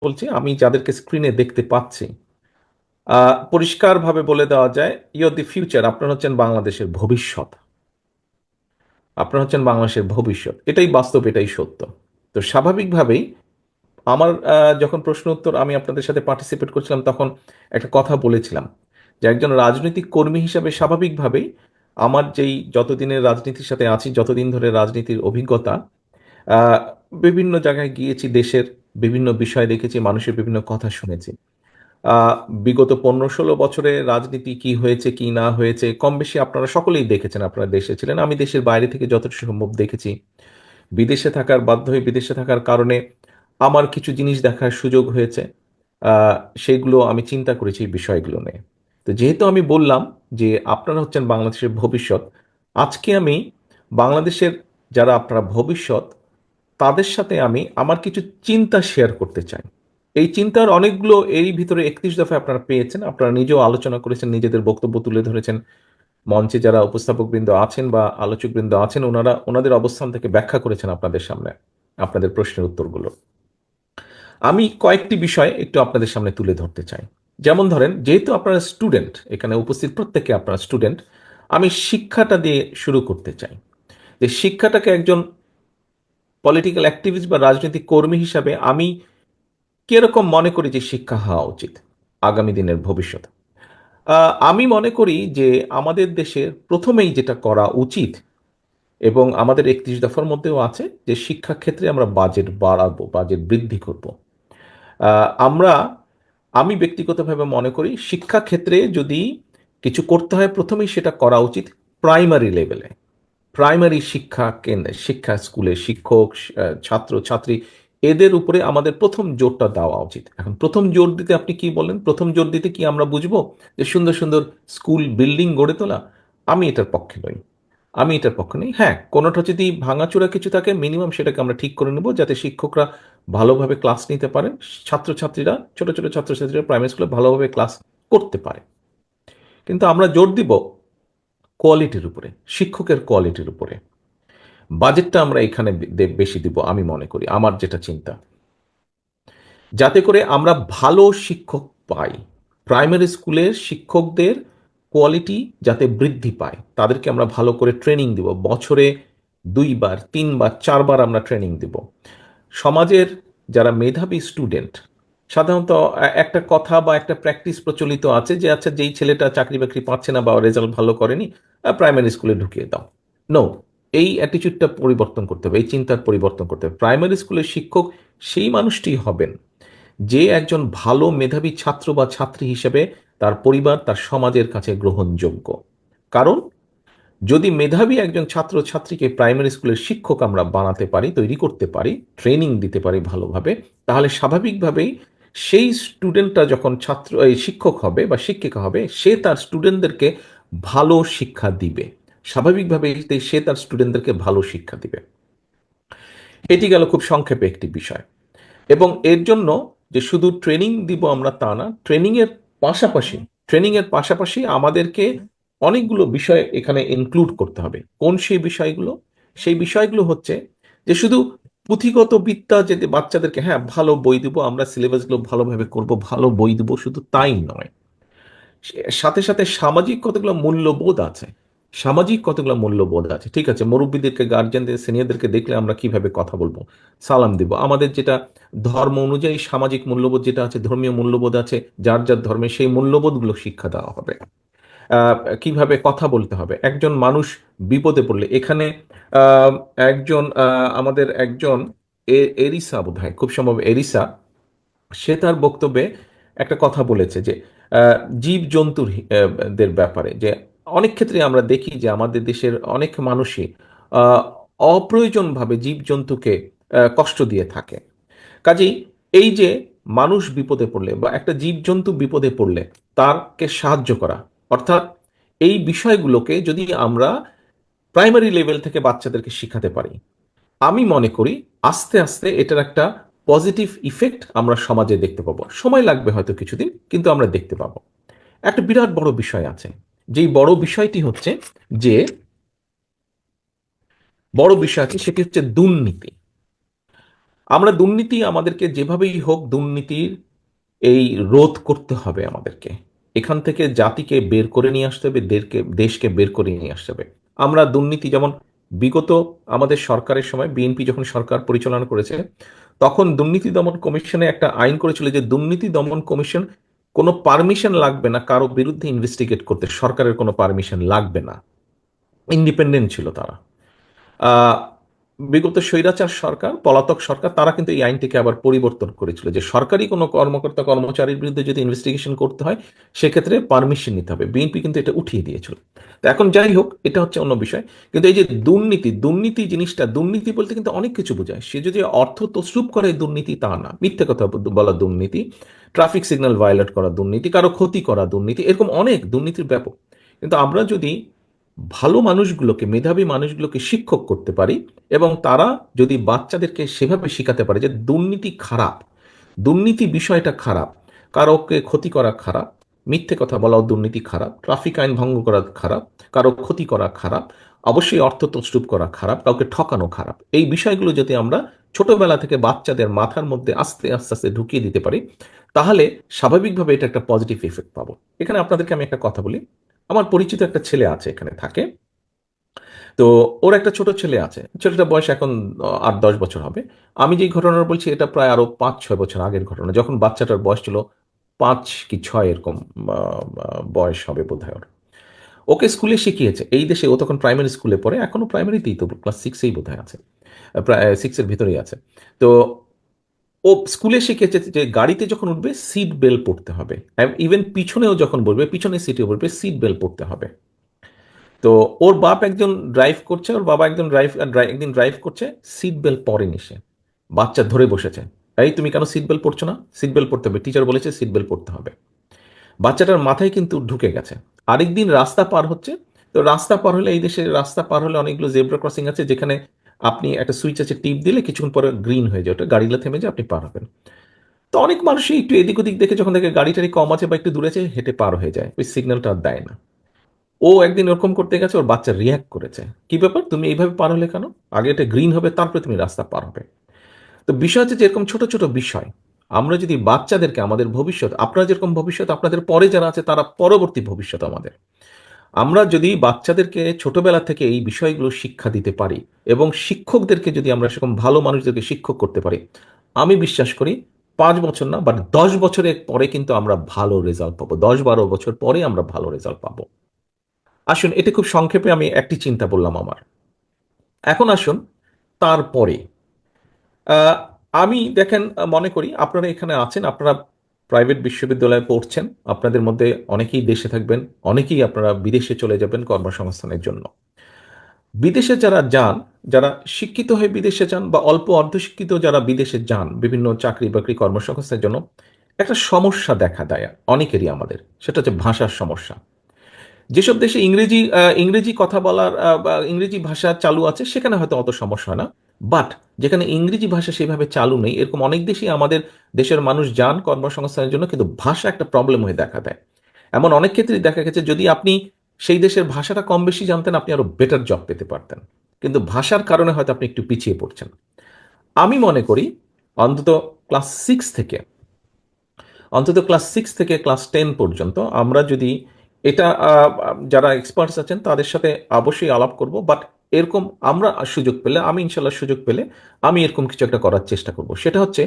বলছি আমি যাদেরকে স্ক্রিনে দেখতে পাচ্ছি পরিষ্কারভাবে বলে দেওয়া যায় ইউর দি ফিউচার। আপনারা হচ্ছেন বাংলাদেশের ভবিষ্যৎ। আপনারা হচ্ছেন বাংলাদেশের ভবিষ্যৎ, এটাই বাস্তব, এটাই সত্য। তো স্বাভাবিকভাবেই আমার যখন প্রশ্ন উত্তর আমি আপনাদের সাথে পার্টিসিপেট করছিলাম তখন একটা কথা বলেছিলাম যে একজন রাজনৈতিক কর্মী হিসাবে স্বাভাবিকভাবেই আমার যেই যতদিনের রাজনীতির সাথে আছি, যতদিন ধরে রাজনীতির অভিজ্ঞতা, আহ, বিভিন্ন জায়গায় গিয়েছি, দেশের বিভিন্ন বিষয় দেখেছি, মানুষের বিভিন্ন কথা শুনেছি। আহ, বিগত 15-16 বছরে রাজনীতি কি হয়েছে কি না হয়েছে কম বেশি আপনারা সকলেই দেখেছেন। আপনারা দেশে ছিলেন, আমি দেশের বাইরে থেকে যতটুকু সম্ভব দেখেছি। বিদেশে থাকার বাধ্য হয়ে বিদেশে থাকার কারণে আমার কিছু জিনিস দেখার সুযোগ হয়েছে। আহ, সেগুলো আমি চিন্তা করেছি এই বিষয়গুলো নিয়ে। তো যেহেতু আমি বললাম যে আপনারা হচ্ছেন বাংলাদেশের ভবিষ্যৎ, আজকে আমি বাংলাদেশের যারা আপনারা ভবিষ্যৎ তাদের সাথে আমি আমার কিছু চিন্তা শেয়ার করতে চাই। এই চিন্তার অনেকগুলো এরই ভিতরে 31 দফায় আপনারা পেয়েছেন, আপনারা নিজেও আলোচনা করেছেন, নিজেদের বক্তব্য তুলে ধরেছেন। মঞ্চে যারা উপস্থাপকবৃন্দ আছেন বা আলোচকবৃন্দ আছেন ওনারা ওনাদের অবস্থান থেকে ব্যাখ্যা করেছেন আপনাদের সামনে আপনাদের প্রশ্নের উত্তরগুলো। আমি কয়েকটি বিষয় একটু আপনাদের সামনে তুলে ধরতে চাই। যেমন ধরেন, যেহেতু আপনারা স্টুডেন্ট, এখানে উপস্থিত প্রত্যেকে আপনারা স্টুডেন্ট, আমি শিক্ষাটা দিয়ে শুরু করতে চাই। যে শিক্ষাটাকে একজন পলিটিক্যাল অ্যাক্টিভিস্ট বা রাজনৈতিক কর্মী হিসাবে আমি কিরকম মনে করি যে শিক্ষা হওয়া উচিত আগামী দিনের ভবিষ্যৎ। আমি মনে করি যে আমাদের দেশের প্রথমেই যেটা করা উচিত, এবং আমাদের 31 দফার মধ্যেও আছে, যে শিক্ষা ক্ষেত্রে আমরা বাজেট বাড়াবো, বাজেট বৃদ্ধি করব। আমরা আমি ব্যক্তিগতভাবে মনে করি শিক্ষা ক্ষেত্রে যদি কিছু করতে হয় প্রথমেই সেটা করা উচিত প্রাইমারি লেভেলে। প্রাইমারি শিক্ষা কেন্দ্রে, শিক্ষা স্কুলে শিক্ষক, ছাত্র ছাত্রী, এদের উপরে আমাদের প্রথম জোরটা দেওয়া উচিত। এখন প্রথম জোর দিতে আপনি কি বলেন, প্রথম জোর দিতে কি আমরা বুঝবো যে সুন্দর সুন্দর স্কুল বিল্ডিং গড়ে তোলা? আমি এটার পক্ষে নই। আমি এটার পক্ষে নেই। হ্যাঁ, কোনোটা যদি ভাঙাচোরা কিছু থাকে মিনিমাম সেটাকে আমরা ঠিক করে নেব, যাতে শিক্ষকরা ভালোভাবে ক্লাস নিতে পারেন, ছাত্রছাত্রীরা, ছোট ছোট ছাত্রছাত্রীরা প্রাইমারি স্কুলে ভালোভাবে ক্লাস করতে পারে। কিন্তু আমরা জোর দিব কোয়ালিটির উপরে, শিক্ষকের কোয়ালিটির উপরে। বাজেটটা আমরা এখানে বেশি দিব আমি মনে করি, আমার যেটা চিন্তা, যাতে করে আমরা ভালো শিক্ষক পাই। প্রাইমারি স্কুলের শিক্ষকদের কোয়ালিটি যাতে বৃদ্ধি পায়, তাদেরকে আমরা ভালো করে ট্রেনিং দিব, বছরে 2বার 3বার 4বার আমরা ট্রেনিং দিব। সমাজের যারা মেধাবী স্টুডেন্ট, সাধারণত একটা কথা বা একটা প্র্যাকটিস প্রচলিত আছে যে আচ্ছা যেই ছেলেটা চাকরি বাকরি পাচ্ছে না বা রেজাল্ট ভালো করেনি, প্রাইমারি স্কুলে ঢুকিয়ে দাও। নো, এই অ্যাটিচিউডটা পরিবর্তন করতে হবে, এই চিন্তার পরিবর্তন করতে হবে। প্রাইমারি স্কুলের শিক্ষক সেই মানুষটি হবেন যে একজন ভালো মেধাবী ছাত্র বা ছাত্রী হিসেবে তার পরিবার, তার সমাজের কাছে গ্রহণযোগ্য। কারণ যদি মেধাবী একজন ছাত্র ছাত্রীকে প্রাইমারি স্কুলের শিক্ষক আমরা বানাতে পারি, তৈরি করতে পারি, ট্রেনিং দিতে পারি ভালোভাবে, তাহলে স্বাভাবিকভাবেই সেই স্টুডেন্টটা যখন এই শিক্ষক হবে বা শিক্ষিকা হবে, সে তার স্টুডেন্টদেরকে ভালো শিক্ষা দিবে। স্বাভাবিকভাবে সে তার স্টুডেন্টদেরকে ভালো শিক্ষা দিবে। এটি গেল খুব সংক্ষেপে একটি বিষয়। এবং এর জন্য যে শুধু ট্রেনিং দিব আমরা তা না, পাশাপাশি ট্রেনিং এর পাশাপাশি আমাদেরকে অনেকগুলো বিষয় এখানে ইনক্লুড করতে হবে। কোন সেই বিষয়গুলো? সেই বিষয়গুলো হচ্ছে যে শুধু পুঁথিগত বিদ্যা যে বাচ্চাদেরকে, হ্যাঁ ভালো বই দিব আমরা, সিলেবাসগুলো ভালোভাবে করব, ভালো বই দিব, শুধু তাই নয়, সাথে সাথে সামাজিক কতগুলো মূল্যবোধ আছে। সামাজিক কতগুলো মূল্যবোধ আছে, ঠিক আছে, মুরব্বীদেরকে, গার্জেনদের, সিনিয়রদেরকে দেখলে আমরা কিভাবে কথা বলবো, সালাম দিব, আমাদের যেটা ধর্ম অনুযায়ী সামাজিক মূল্যবোধ যেটা আছে, ধর্মীয় মূল্যবোধ আছে, যার যার ধর্মে সেই মূল্যবোধগুলো শিক্ষা দেওয়া হবে। কিভাবে কথা বলতে হবে একজন মানুষ বিপদে পড়লে, এখানে আহ, একজন আমাদের একজন এরিসা, বোধহয় খুব সম্ভব এরিসা, সে তার বক্তব্যে একটা কথা বলেছে যে জীব জন্তুর দের ব্যাপারে, যে অনেক ক্ষেত্রে আমরা দেখি যে আমাদের দেশের অনেক মানুষই আহ, অপ্রয়োজনভাবে জীব জন্তুকে কষ্ট দিয়ে থাকে। কাজেই এই যে মানুষ বিপদে পড়লে বা একটা জীবজন্তু বিপদে পড়লে তারকে সাহায্য করা, অর্থাৎ এই বিষয়গুলোকে যদি আমরা প্রাইমারি লেভেল থেকে বাচ্চাদেরকে শিখাতে পারি, আমি মনে করি আস্তে আস্তে এটার একটা পজিটিভ ইফেক্ট আমরা সমাজে দেখতে পাবো। সময় লাগবে হয়তো কিছুদিন, কিন্তু আমরা দেখতে পাবো। একটা বিরাট বড় বিষয় আছে, যেই বড় বিষয়টি হচ্ছে যে বড় বিষয় আছে সেটি হচ্ছে দুর্নীতি। আমরা দুর্নীতি আমাদেরকে যেভাবেই হোক দুর্নীতির এই রোধ করতে হবে আমাদেরকে। এখান থেকে জাতিকে বের করে নিয়ে আসতে হবে, দেশকে বের করে নিয়ে আসতে হবে। আমরা দুর্নীতি যেমন বিগত আমাদের সরকারের সময় বিএনপি যখন সরকার পরিচালনা করেছে, তখন দুর্নীতি দমন কমিশনে একটা আইন করেছিল যে দুর্নীতি দমন কমিশন কোনো পারমিশন লাগবে না কারো বিরুদ্ধে ইনভেস্টিগেট করতে, সরকারের কোনো পারমিশন লাগবে না, ইন্ডিপেন্ডেন্ট ছিল তারা। আহ, বিগত স্বৈরাচার সরকার, পলাতক সরকার, তারা কিন্তু এই আইনটিকে আবার পরিবর্তন করেছিল যে সরকারি কোনো কর্মকর্তা কর্মচারীর বিরুদ্ধে যদি ইনভেস্টিগেশন করতে হয় সেক্ষেত্রে পারমিশন নিতে হবে। বিএনপি কিন্তু এটা উঠিয়ে দিয়েছিল। তো এখন যাই হোক, এটা হচ্ছে অন্য বিষয়। কিন্তু এই যে দুর্নীতি, দুর্নীতি জিনিসটা, দুর্নীতি বলতে কিন্তু অনেক কিছু বোঝায়। সে যদি অর্থ তছরূপ করে দুর্নীতি তা না, মিথ্যে কথা বলা দুর্নীতি, ট্রাফিক সিগন্যাল ভায়োলেট করা দুর্নীতি, কারো ক্ষতি করা দুর্নীতি, এরকম অনেক দুর্নীতির ব্যাপক। কিন্তু আমরা যদি ভালো মানুষগুলোকে, মেধাবী মানুষগুলোকে শিক্ষক করতে পারি এবং তারা যদি বাচ্চাদেরকে সেভাবে শেখাতে পারে যে দুর্নীতি খারাপ, দুর্নীতি বিষয়টা খারাপ, কারোকে ক্ষতি করা খারাপ, মিথ্যে কথা বলাও দুর্নীতি খারাপ, ট্রাফিক আইন ভঙ্গ করা খারাপ, কারো ক্ষতি করা খারাপ, অবশ্যই অর্থ তছরূপ করা খারাপ, কাউকে ঠকানো খারাপ, এই বিষয়গুলো যদি আমরা ছোটবেলা থেকে বাচ্চাদের মাথার মধ্যে আস্তে আস্তে আস্তে ঢুকিয়ে দিতে পারি, তাহলে স্বাভাবিকভাবে এটা একটা পজিটিভ ইফেক্ট পাবো। এখানে আপনাদেরকে আমি একটা কথা বলি। আমার পরিচিত একটা ছেলে আছে, এখানে থাকে। তো ওর একটা ছোট ছেলে আছে, ছেলেটার বয়স এখন 8-10 বছর হবে। আমি যেই ঘটনাটা বলছি এটা প্রায় আরো 5-6 বছর আগের ঘটনা, যখন বাচ্চাটার বয়স ছিল 5 কি 6 এরকম বয়স হবে বোধহয় ওর। ওকে স্কুলে শিখিয়েছে এই দেশে, ও তখন প্রাইমারি স্কুলে পড়ে, এখনো প্রাইমারিতেই, তো ক্লাস 6-এই বোধহয় আছে, প্রায় 6-এর ভিতরেই আছে। তো ও স্কুলে শিখেছে যে গাড়িতে যখন উঠবে সিট বেল্ট পরতে হবে, ইভেন পিছনেও যখন বলবে, পিছনের সিটে বলবে সিট বেল্ট পরতে হবে। তো ওর বাপ একজন ড্রাইভ করছে, ওর বাবা একজন একদিন ড্রাইভ করছে, সিট বেল্ট পরেনি সে, বাচ্চা ধরে বসেছে, এই তুমি কেন সিট বেল্ট পরছো না, সিট বেল্ট পরতে হবে, টিচার বলেছে সিট বেল্ট পরতে হবে। বাচ্চাটার মাথায় কিন্তু ঢুকে গেছে। আরেকদিন রাস্তা পার হচ্ছে, তো রাস্তা পার হলে, এই দেশে রাস্তা পার হলে অনেকগুলো জেব্রা ক্রসিং আছে যেখানে আপনি একটা সুইচ আছে, টিপ দিলে কিছুক্ষণ পরে গ্রিন হয়ে যায়, ওটা গাড়িগুলো থেমে যায়, আপনি পার হবেন। তো অনেক মানুষই একটু এদিক ওদিক দেখে, যখন দেখে গাড়ি টাড়ি কম আছে বা একটু দূরে আছে, হেঁটে পার হয়ে যায়, ওই সিগন্যালটা আর দেয় না। ও একদিন ওরকম করতে গেছে, ওর বাচ্চা রিয়াক্ট করেছে, কি ব্যাপার তুমি এইভাবে পার হলে কেন, আগে এটা গ্রিন হবে তারপরে তুমি রাস্তা পার হবে। তো বিষয় হচ্ছে যে এরকম ছোট ছোট বিষয় আমরা যদি বাচ্চাদেরকে, আমাদের ভবিষ্যৎ, আপনারা যেরকম ভবিষ্যৎ, আপনাদের পরে যারা আছে তারা পরবর্তী ভবিষ্যৎ আমাদের, আমরা যদি বাচ্চাদেরকে ছোটবেলা থেকে এই বিষয়গুলো শিক্ষা দিতে পারি এবং শিক্ষকদেরকে যদি আমরা সেরকম ভালো মানুষদেরকে শিক্ষক করতে পারি, আমি বিশ্বাস করি 5 বছর না, বাট 10 বছরের পরে কিন্তু আমরা ভালো রেজাল্ট পাবো, 10-12 বছর পরে আমরা ভালো রেজাল্ট পাবো। আসুন, এটি খুব সংক্ষেপে আমি একটি চিন্তা বললাম আমার। এখন আসুন তারপরে, আহ, আমি দেখেন, মনে করি আপনারা এখানে আছেন, আপনারা প্রাইভেট বিশ্ববিদ্যালয়ে পড়ছেন, আপনাদের মধ্যে অনেকেই দেশে থাকবেন, অনেকেই আপনারা বিদেশে চলে যাবেন কর্মসংস্থানের জন্য। বিদেশে যারা যান, যারা শিক্ষিত হয়ে বিদেশে যান বা অল্প অর্ধশিক্ষিত যারা বিদেশে যান বিভিন্ন চাকরি বাকরি কর্মসংস্থানের জন্য, একটা সমস্যা দেখা দেয় অনেকেরই আমাদের, সেটা হচ্ছে ভাষার সমস্যা। যেসব দেশে ইংরেজি কথা বলার বা ইংরেজি ভাষা চালু আছে সেখানে হয়তো অত সমস্যা হয় না, বাট যেখানে ইংরেজি ভাষা সেভাবে চালু নেই, এরকম অনেক দেশই আমাদের দেশের মানুষ যান কর্মসংস্থানের জন্য, কিন্তু ভাষা একটা প্রবলেম হয়ে দেখা দেয়। এমন অনেক ক্ষেত্রেই দেখা গেছে যদি আপনি সেই দেশের ভাষাটা কম বেশি জানতেন, আপনি আরো বেটার জব পেতে পারতেন, কিন্তু ভাষার কারণে হয়তো আপনি একটু পিছিয়ে পড়ছেন। আমি মনে করি অন্তত ক্লাস সিক্স থেকে ক্লাস 10 পর্যন্ত আমরা যদি এটা, যারা এক্সপার্টস আছেন তাদের সাথে অবশ্যই আলাপ করব, বাট এরকম আমরা সুযোগ পেলে, আমি ইনশাল্লাহ সুযোগ পেলে আমি এরকম কিছু একটা করার চেষ্টা করব। সেটা হচ্ছে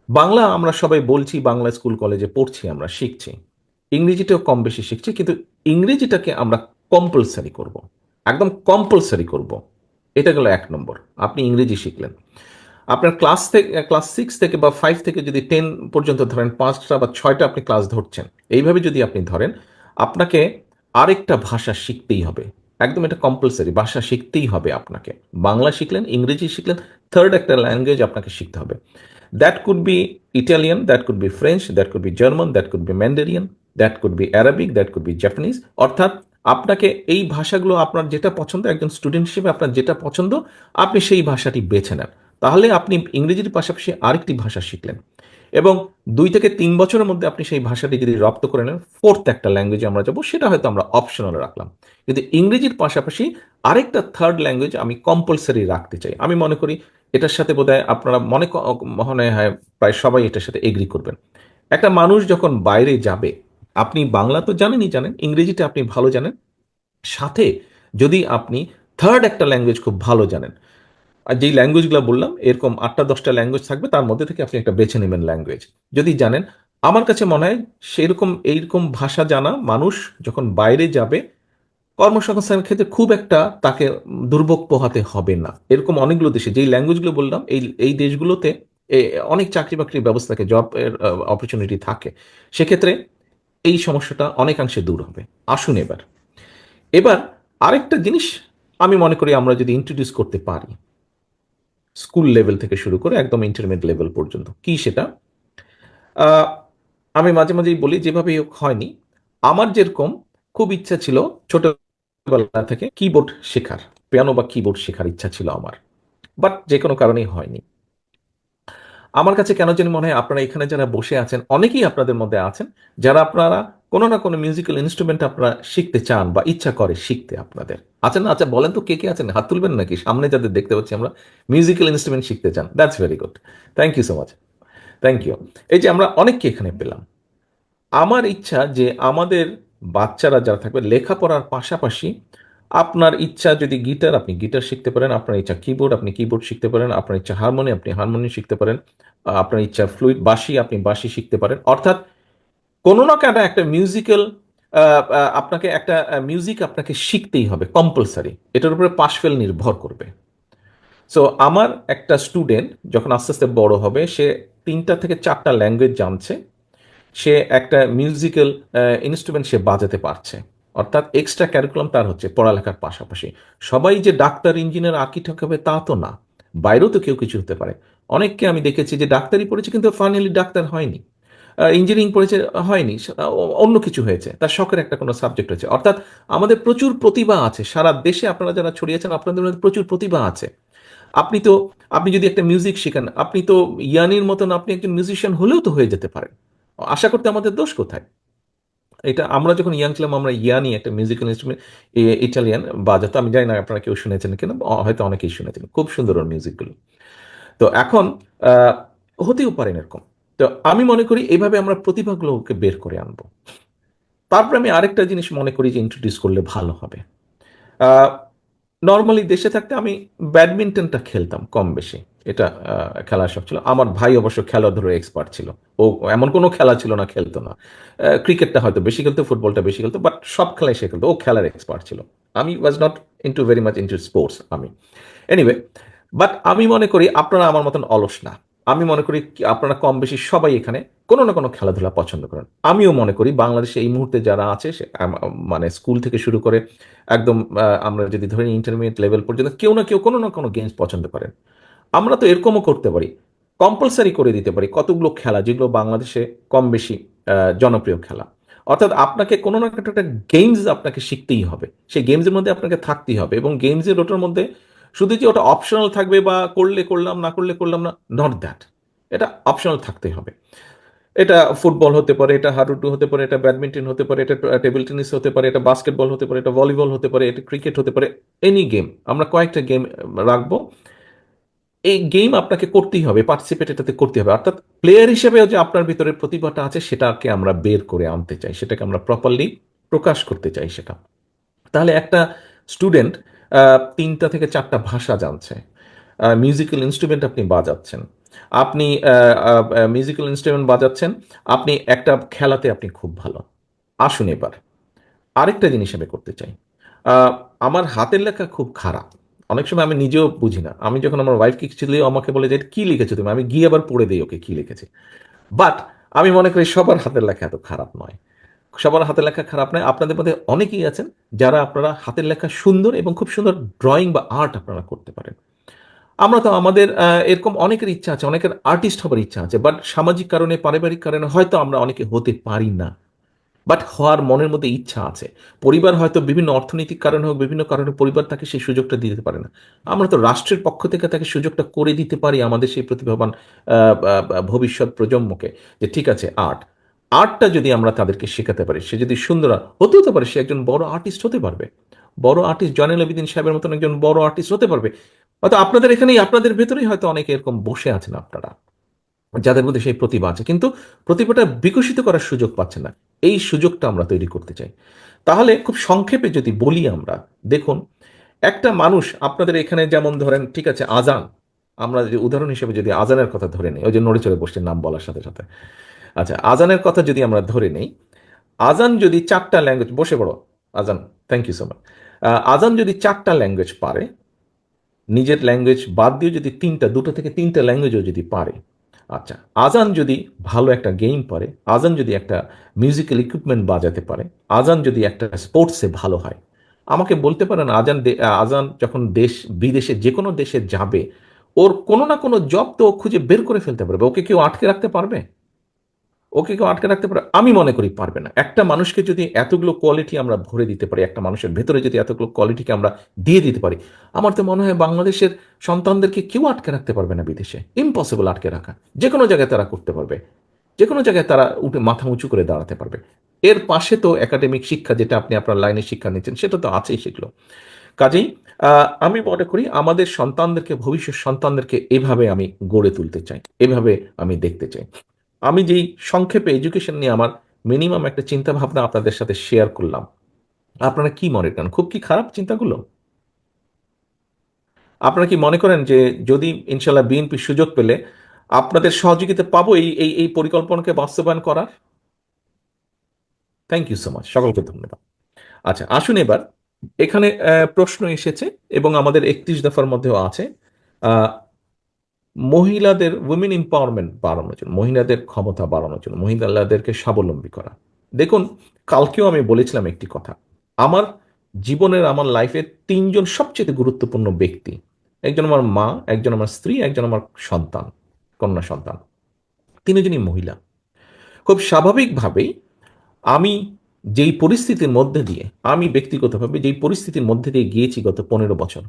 বাংলা আমরা সবাই বলছি, বাংলা স্কুল কলেজে পড়ছি, আমরা শিখছি, ইংরেজিটাও কম বেশি শিখছি, কিন্তু ইংরেজিটাকে আমরা কম্পালসারি করব, একদম কম্পালসারি করব। এটা গেল 1 নম্বর। আপনি ইংরেজি শিখলেন, আপনার ক্লাস 6 থেকে বা 5 থেকে যদি 10 পর্যন্ত ধরেন, 5টা বা 6টা আপনি ক্লাস ধরছেন, এইভাবে যদি আপনি ধরেন, আপনাকে আরেকটা ভাষা শিখতেই হবে, একদম এটা কম্পালসারি, ভাষা শিখতেই হবে আপনাকে। বাংলা শিখলেন, ইংরেজি শিখলেন, থার্ড একটা ল্যাঙ্গুয়েজ আপনাকে শিখতে হবে। That could be Italian, that could be French, that could be German, that could be Mandarin, that could be Arabic, that could be Japanese. অর্থাৎ আপনাকে এই ভাষাগুলো, আপনার যেটা পছন্দ, একজন স্টুডেন্ট হিসেবে আপনার যেটা পছন্দ, আপনি সেই ভাষাটি বেছে নেন। তাহলে আপনি ইংরেজির পাশাপাশি আরেকটি ভাষা শিখলেন, এবং 2 থেকে 3 বছরের মধ্যে আপনি সেই ভাষাটি যদি রপ্ত করে নেন, ফোর্থ একটা ল্যাঙ্গুয়েজে আমরা যাবো, সেটা হয়তো আমরা অপশনাল রাখলাম, কিন্তু ইংরেজির পাশাপাশি আরেকটা থার্ড ল্যাঙ্গুয়েজ আমি কম্পালসারি রাখতে চাই। আমি মনে করি এটার সাথে বোধহয় আপনারা মনে হয় প্রায় সবাই এটার সাথে এগ্রি করবেন। একটা মানুষ যখন বাইরে যাবে, আপনি বাংলা তো জানেনই, জানেন ইংরেজিটা আপনি ভালো জানেন, সাথে যদি আপনি থার্ড একটা ল্যাঙ্গুয়েজ খুব ভালো জানেন, আর যেই ল্যাঙ্গুয়েজগুলো বললাম এরকম 8টা 10টা ল্যাঙ্গুয়েজ থাকবে, তার মধ্যে থেকে আপনি একটা বেছে নেবেন ল্যাঙ্গুয়েজ যদি জানেন। আমার কাছে মনে হয় সেরকম এইরকম ভাষা জানা মানুষ যখন বাইরে যাবে, কর্মসংস্থানের ক্ষেত্রে খুব একটা তাকে দুর্ভোগ পোহাতে হবে না। এরকম অনেকগুলো দেশে যেই ল্যাঙ্গুয়েজগুলো বললাম, এই এই দেশগুলোতে অনেক চাকরি বাকরির ব্যবস্থা থাকে, জব এর অপরচুনিটি থাকে। সেক্ষেত্রে এই সমস্যাটা অনেকাংশে দূর হবে। আসুন এবার, এবার আরেকটা জিনিস আমি মনে করি আমরা যদি ইন্ট্রোডিউস করতে পারি, স্কুল লেভেল থেকে শুরু করে একদম ইন্টারমিডিয়েট লেভেল পর্যন্ত, কি সেটা? আহ, আমি মাঝে মাঝেই বলি, যেভাবে হোক হয়নি, আমার যেরকম খুব ইচ্ছা ছিল ছোটবেলা থেকে কিবোর্ড শেখার, পিয়ানো বা কিবোর্ড শেখার ইচ্ছা ছিল আমার, বাট যে কোনো কারণেই হয়নি। আমার কাছে কেন জানি মনে হয় আপনারা এখানে যারা বসে আছেন অনেকেই আপনাদের মধ্যে আছেন যারা আপনারা কোনো না কোনো মিউজিক্যাল ইনস্ট্রুমেন্ট আপনারা শিখতে চান বা ইচ্ছা করে শিখতে আপনাদের। আছেন না? আচ্ছা বলেন তো কে কে আছেন, হাত তুলবেন নাকি, সামনে যাদের দেখতে পাচ্ছি আমরা মিউজিক্যাল ইনস্ট্রুমেন্ট শিখতে চান। That's very good, thank you so much, thank you. এই যে আমরা অনেককে এখানে পেলাম, আমার ইচ্ছা যে আমাদের বাচ্চারা যারা থাকবে লেখাপড়ার পাশাপাশি, আপনার ইচ্ছা যদি গিটার, আপনি গিটার শিখতে পারেন, আপনার ইচ্ছা কিবোর্ড, আপনি কিবোর্ড শিখতে পারেন, আপনার ইচ্ছা হারমোনিয়াম, আপনি হারমোনিয়াম শিখতে পারেন, আপনার ইচ্ছা ফ্লুইড বাঁশি, আপনি বাঁশি শিখতে পারেন। অর্থাৎ কোনো না কোনো একটা মিউজিক্যাল, আপনাকে একটা মিউজিক আপনাকে শিখতেই হবে কম্পালসারি, এটার উপরে পাশ ফেল নির্ভর করবে। সো আমার একটা স্টুডেন্ট যখন আস্তে আস্তে বড় হবে, সে 3টা থেকে 4টা ল্যাঙ্গুয়েজ জানছে, সে একটা মিউজিক্যাল ইনস্ট্রুমেন্ট সে বাজাতে পারছে, অর্থাৎ এক্সট্রা ক্যারিকুলাম তার হচ্ছে পড়ালেখার পাশাপাশি। সবাই যে ডাক্তার, ইঞ্জিনিয়ার, আর্কিটেক্ট হবে তা তো না, বাইরেও তো কেউ কিছু হতে পারে। অনেককে আমি দেখেছি যে ডাক্তারি পড়েছে কিন্তু ফাইনালি ডাক্তার হয়নি, ইঞ্জিনিয়ারিং পড়েছে হয়নি, অন্য কিছু হয়েছে, তার শখের একটা কোনো সাবজেক্ট হয়েছে। অর্থাৎ আমাদের প্রচুর প্রতিভা আছে সারা দেশে, আপনারা যারা ছড়িয়েছেন আপনাদের মধ্যে প্রচুর প্রতিভা আছে। আপনি তো, আপনি যদি একটা মিউজিক শিখেন, আপনি তো ইয়ানির মতন আপনি একজন মিউজিশিয়ান হলেও তো হয়ে যেতে পারেন। আশা করতে আমাদের দোষ কোথায়? এটা আমরা যখন ইয়াং ছিলাম, আমরা ইয়ানি একটা মিউজিক্যাল ইনস্ট্রুমেন্ট, ইটালিয়ান বাজাতো, আমি জানি না আপনারা কেউ শুনেছেন কিনা, হয়তো অনেকেই শুনেছেন, খুব সুন্দর ওর মিউজিকগুলো। তো এখন আহ, হতেও পারেন এরকম। তো আমি মনে করি এইভাবে আমরা প্রতিভাগুলোকে বের করে আনবো। তারপরে আমি আরেকটা জিনিস মনে করি যে ইন্ট্রোডিউস করলে ভালো হবে। নর্মালি দেশে থাকতে আমি ব্যাডমিন্টনটা খেলতাম কম বেশি, এটা খেলার শখ ছিল। আমার ভাই অবশ্য খেলাধুলার এক্সপার্ট ছিল, ও এমন কোনো খেলা ছিল না খেলতো না। ক্রিকেটটা হয়তো বেশি খেলতো, ফুটবলটা বেশি খেলতো, বাট সব খেলাই সে খেলতো, ও খেলার এক্সপার্ট ছিল। আমি was not into very much into sports আমি। এনিওয়ে, বাট আমি মনে করি আপনারা আমার মতন অলস না। আমি মনে করি আপনারা কম বেশি সবাই এখানে কোনো না কোনো খেলাধুলা পছন্দ করেন। আমিও মনে করি বাংলাদেশে এই মুহূর্তে যারা আছে মানে স্কুল থেকে শুরু করে একদম আমরা যদি ধরি ইন্টারমিডিয়েট লেভেল পর্যন্ত কেউ না কেউ কোনো না কোনো গেমস পছন্দ করেন। আমরা তো এরকমও করতে পারি, কম্পালসারি করে দিতে পারি কতগুলো খেলা যেগুলো বাংলাদেশে কম বেশি জনপ্রিয় খেলা। অর্থাৎ আপনাকে কোনো না একটা গেমস আপনাকে শিখতেই হবে, সেই গেমসের মধ্যে আপনাকে থাকতেই হবে, এবং গেমসের ওটার মধ্যে শুধু যে ওটা অপশনাল থাকবে বা করলে করলাম না করলে করলাম না, নট দ্যাট, এটা অপশনাল থাকতে হবে। এটা ফুটবল হতে পারে, এটা হাডুডু হতে পারে, এটা ব্যাডমিন্টন হতে পারে, এটা টেবিল টেনিস হতে পারে, এটা বাস্কেটবল হতে পারে, এটা ভলিবল হতে পারে, এটা ক্রিকেট হতে পারে, এনি গেম। আমরা কয়েকটা গেম রাখবো, এই গেম আপনাকে করতেই হবে, পার্টিসিপেট এটাতে করতে হবে। অর্থাৎ প্লেয়ার হিসেবেও যে আপনার ভিতরে প্রতিভাটা আছে সেটাকে আমরা বের করে আনতে চাই, সেটাকে আমরা প্রপারলি প্রকাশ করতে চাই সেটা। তাহলে একটা স্টুডেন্ট 3টা থেকে 4টা ভাষা জানছে, মিউজিক্যাল ইনস্ট্রুমেন্ট আপনি বাজাচ্ছেন, আপনি মিউজিক্যাল ইনস্ট্রুমেন্ট বাজাচ্ছেন, আপনি একটা খেলাতে আপনি খুব ভালো। আসুন এবার আরেকটা জিনিস আমি করতে চাই। আহ, আমার হাতের লেখা খুব খারাপ, অনেক সময় আমি নিজেও বুঝি না। আমি যখন আমার ওয়াইফকে কিছু দিই আমাকে বলে যে "এটা কি লিখেছো তুমি", আমি গিয়ে আবার পড়ে দিই ওকে কি লিখেছে। বাট আমি মনে করি সবার হাতের লেখা এত খারাপ নয়, সবার হাতের লেখা খারাপ নয়। আপনাদের মধ্যে অনেকেই আছেন যারা আপনারা হাতের লেখা সুন্দর এবং খুব সুন্দর ড্রয়িং বা আর্ট আপনারা করতে পারেন। আমরা তো আমাদের এরকম অনেকের ইচ্ছা আছে, অনেকের আর্টিস্ট হবার ইচ্ছা আছে, বাট সামাজিক কারণে, পারিবারিক কারণে হয়তো আমরা অনেকে হতে পারি না, বাট হওয়ার মনের মধ্যে ইচ্ছা আছে। পরিবার হয়তো বিভিন্ন অর্থনৈতিক কারণে হোক, বিভিন্ন কারণে পরিবার তাকে সেই সুযোগটা দিতে পারে না। আমরা তো রাষ্ট্রের পক্ষ থেকে তাকে সুযোগটা করে দিতে পারি আমাদের সেই প্রতিভাবান ভবিষ্যৎ প্রজন্মকে, যে ঠিক আছে আর্টটা যদি আমরা তাদেরকে শেখাতে পারি, সে যদি সুন্দর হতেও তো পারে, সে একজন বড় আর্টিস্ট হতে পারবে, বড় আর্টিস্ট জয়নুল আবেদিন সাহেবের মতন একজন বড় আর্টিস্ট হতে পারবে। হয়তো আপনাদের এখানেই, আপনাদের ভেতরেই হয়তো অনেকে এরকম বসে আছেন আপনারা, যাদের মধ্যে সেই প্রতিভা আছে, কিন্তু প্রতিভাটা বিকশিত করার সুযোগ পাচ্ছে না। এই সুযোগটা আমরা তৈরি করতে চাই। তাহলে খুব সংক্ষেপে যদি বলি আমরা, দেখুন, একটা মানুষ আপনাদের এখানে যেমন ধরেন, ঠিক আছে, আজান, আমরা যে উদাহরণ হিসেবে যদি আজানের কথা ধরে নিই, ওই যে নড়ে চড়ে বসছে নাম বলার সাথে সাথে, আচ্ছা, আজানের কথা যদি আমরা ধরে নেই, আজান যদি 4টা ল্যাঙ্গুয়েজ, বসে পড়ো, আজান, থ্যাংক ইউ সো মাচ, আজান যদি 4টা ল্যাঙ্গুয়েজ পারে, নিজের ল্যাঙ্গুয়েজ বাদ দিয়ে যদি দুটো থেকে তিনটা ল্যাঙ্গুয়েজও যদি পারে, আচ্ছা, আজান যদি ভালো একটা গেম পারে, আজান যদি একটা মিউজিক্যাল ইকুইপমেন্ট বাজাতে পারে, আজান যদি একটা স্পোর্টসে ভালো হয়, আমাকে বলতে পারেন আজান যখন দেশ বিদেশে যে কোনো দেশে যাবে, ওর কোনো না কোনো জব তো ও খুঁজে বের করে ফেলতে পারবে। ওকে কেউ আটকে রাখতে পারবে? ওকে কেউ আটকে রাখতে পারে? আমি মনে করি পারবে না। একটা মানুষকে যদি এতগুলো কোয়ালিটি আমরা ভরে দিতে পারি, একটা মানুষের ভেতরে যদি এতগুলো কোয়ালিটিকে আমরা দিয়ে দিতে পারি, আমার তো মনে হয় বাংলাদেশের সন্তানদেরকে কেউ আটকে রাখতে পারবে না বিদেশে। ইম্পসিবল আটকে রাখা। যে কোনো জায়গায় তারা করতে পারবে, যে কোনো জায়গায় তারা উঠে মাথা উঁচু করে দাঁড়াতে পারবে। এর পাশে তো একাডেমিক শিক্ষা, যেটা আপনি আপনার লাইনে শিক্ষা নিচ্ছেন, সেটা তো আছেই সেগুলো। কাজেই আমি মনে করি আমাদের সন্তানদেরকে, ভবিষ্যৎ সন্তানদেরকে এভাবে আমি গড়ে তুলতে চাই, এভাবে আমি দেখতে চাই। আমি যেই সংক্ষেপে এডুকেশন নিয়ে আমার মিনিমাম একটা চিন্তা ভাবনা আপনাদের সাথে শেয়ার করলাম, আপনারা কি মনে করেন? খুব কি খারাপ চিন্তাগুলো? আপনারা কি মনে করেন যে যদি ইনশাল্লাহ বিএনপি সুযোগ পেলে আপনাদের সহযোগিতা পাবো এই এই এই পরিকল্পনাকে বাস্তবায়ন করার? থ্যাংক ইউ সো মাচ, সকলকে ধন্যবাদ। আচ্ছা, আসুন এবার এখানে প্রশ্ন এসেছে এবং আমাদের 31 দফার মধ্যেও আছে, আহ, মহিলাদের উইমেন এম্পাওয়ারমেন্ট বাড়ানোর জন্য, মহিলাদের ক্ষমতা বাড়ানোর জন্য, মহিলাদেরকে স্বাবলম্বী করা। দেখুন, কালকেও আমি বলেছিলাম একটি কথা, আমার জীবনের, আমার লাইফের তিনজন সবচেয়ে গুরুত্বপূর্ণ ব্যক্তি, একজন আমার মা, একজন আমার স্ত্রী, একজন আমার সন্তান, কন্যা সন্তান, তিনজনই মহিলা। খুব স্বাভাবিকভাবেই আমি যেই পরিস্থিতির মধ্যে দিয়ে, আমি ব্যক্তিগতভাবে যেই পরিস্থিতির মধ্যে দিয়ে গিয়েছি গত 15 বছর,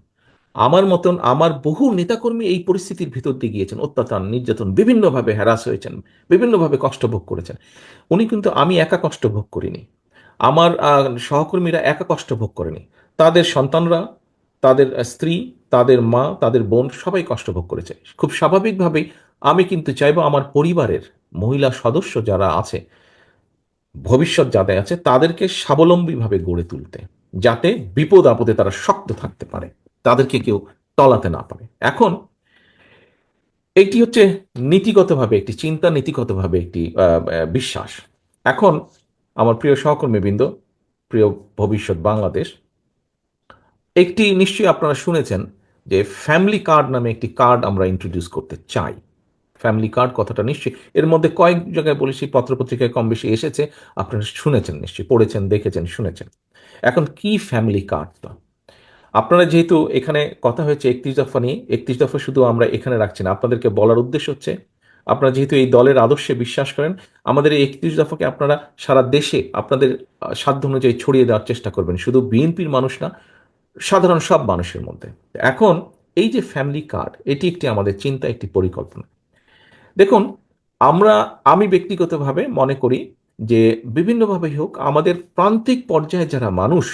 আমার মতন আমার বহু নেতাকর্মী এই পরিস্থিতির ভিতর দিয়ে গিয়েছেন, অত্যাচার, নির্যাতন, বিভিন্নভাবে হ্যারাস হয়েছেন, বিভিন্নভাবে কষ্ট ভোগ করেছেন। উনি কিন্তু, আমি একা কষ্ট ভোগ করিনি, আমার সহকর্মীরা একা কষ্ট ভোগ করেনি, তাদের সন্তানরা, তাদের স্ত্রী, তাদের মা, তাদের বোন, সবাই কষ্ট ভোগ করেছে। খুব স্বাভাবিকভাবেই আমি কিন্তু চাইবো আমার পরিবারের মহিলা সদস্য যারা আছে, ভবিষ্যৎ যাদের আছে, তাদেরকে স্বাবলম্বীভাবে গড়ে তুলতে, যাতে বিপদ আপদে তারা শক্ত থাকতে পারে, তাদেরকে কেউ তলাতে না পারে। এখন এইটি হচ্ছে নীতিগতভাবে একটি চিন্তা, নীতিগতভাবে একটি বিশ্বাস। এখন আমার প্রিয় সহকর্মীবৃন্দ, প্রিয় ভবিষ্যৎ বাংলাদেশ, একটি নিশ্চয়ই আপনারা শুনেছেন যে ফ্যামিলি কার্ড নামে একটি কার্ড আমরা ইন্ট্রোডিউস করতে চাই। ফ্যামিলি কার্ড কথাটা নিশ্চয়ই এর মধ্যে কয়েক জায়গায় বলেছি, পত্রপত্রিকায় কম বেশি এসেছে, আপনারা শুনেছেন, নিশ্চয়ই পড়েছেন, দেখেছেন, শুনেছেন। এখন কি ফ্যামিলি কার্ডটা? আপনারা যেহেতু এখানে কথা হয়েছে 31 দফা নিয়ে, 31 দফা শুধু আমরা এখানে রাখছি না, আপনাদেরকে বলার উদ্দেশ্য হচ্ছে, আপনারা যেহেতু এই দলের আদর্শে বিশ্বাস করেন, আমাদের এই 31 দফাকে আপনারা সারা দেশে আপনাদের সাধ্য অনুযায়ী ছড়িয়ে দেওয়ার চেষ্টা করবেন, শুধু বিএনপির মানুষ না, সাধারণ সব মানুষের মধ্যে। এখন এই যে ফ্যামিলি কার্ড, এটি একটি আমাদের চিন্তা, একটি পরিকল্পনা। দেখুন, আমি ব্যক্তিগতভাবে মনে করি যে বিভিন্নভাবে হোক, আমাদের প্রান্তিক পর্যায়ে যারা মানুষ,